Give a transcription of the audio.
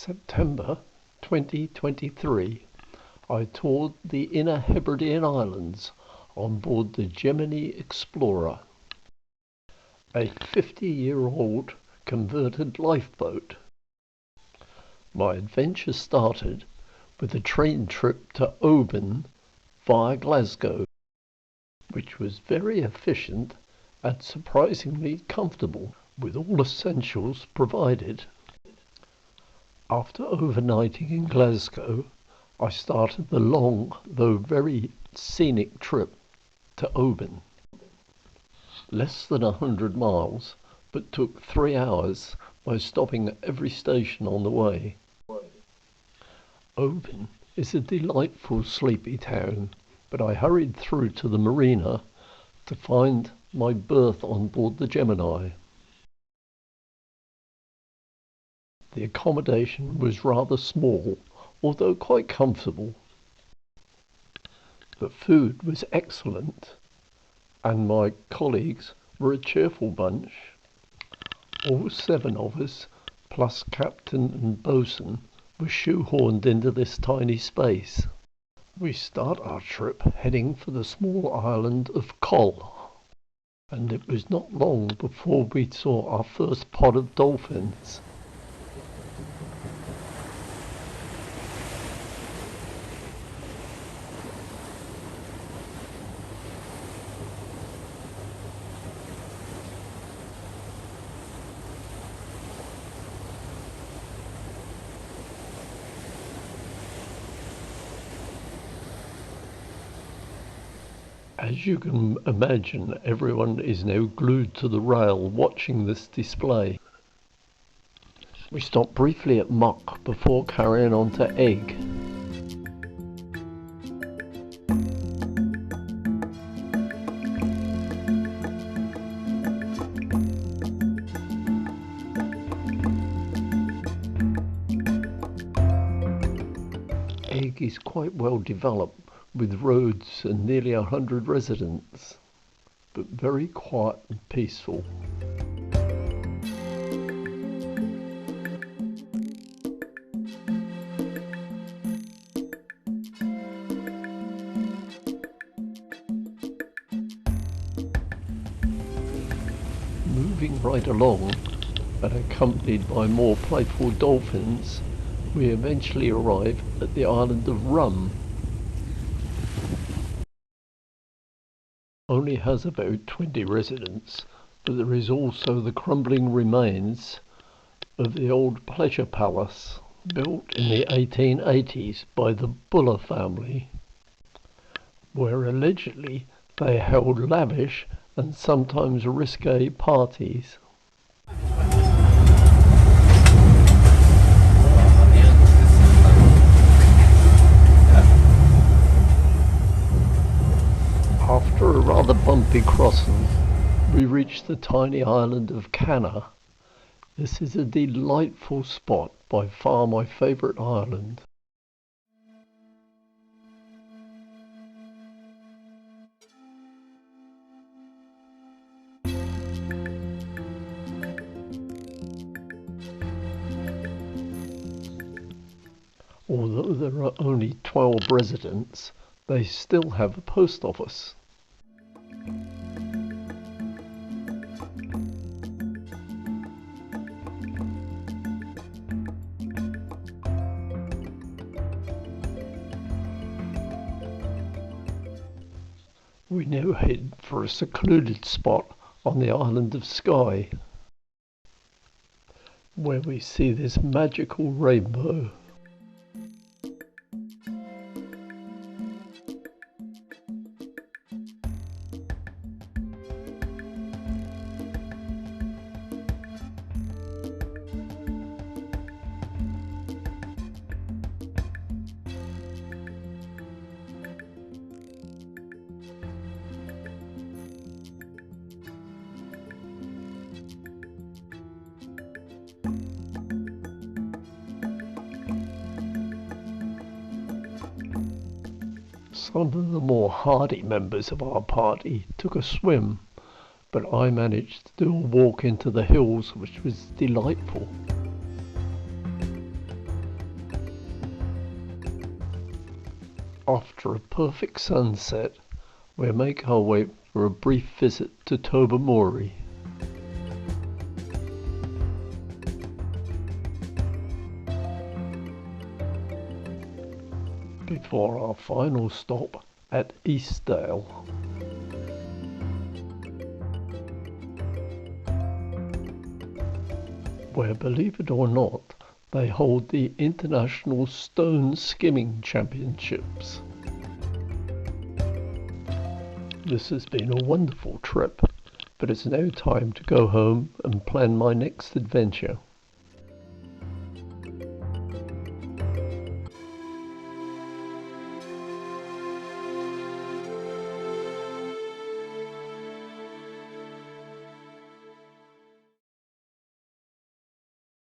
September 2023, I toured the inner Hebredian Islands on board the Gemini Explorer, a 50-year-old converted lifeboat. My adventure started with a train trip to Oban via Glasgow, which was very efficient and surprisingly comfortable, with all essentials provided. After overnighting in Glasgow, I started the long, though very scenic trip to Oban. Less than 100 miles, but took 3 hours by stopping at every station on the way. Oban is a delightful sleepy town, but I hurried through to the marina to find my berth on board the Gemini. The accommodation was rather small, although quite comfortable. The food was excellent, and my colleagues were a cheerful bunch. All 7 of us, plus captain and bosun, were shoehorned into this tiny space. We start our trip heading for the small island of Col, and it was not long before we saw our first pod of dolphins. As you can imagine, everyone is now glued to the rail watching this display. We stopped briefly at Muck before carrying on to Egg. Egg is quite well developed, with roads and nearly 100 residents, but very quiet and peaceful. Moving right along, and accompanied by more playful dolphins, we eventually arrive at the island of Rum. Only has about 20 residents, but there is also the crumbling remains of the old pleasure palace built in the 1880s by the Buller family, where allegedly they held lavish and sometimes risque parties. After a rather bumpy crossing, we reached the tiny island of Canna. This is a delightful spot, by far my favourite island. Although there are only 12 residents, they still have a post office. We now head for a secluded spot on the island of Skye, where we see this magical rainbow. Some of the more hardy members of our party took a swim, but I managed to do a walk into the hills, which was delightful. After a perfect sunset, we make our way for a brief visit to Tobermory. Before our final stop at Eastdale. Where, believe it or not, they hold the International Stone Skimming Championships. This has been a wonderful trip, but it's now time to go home and plan my next adventure.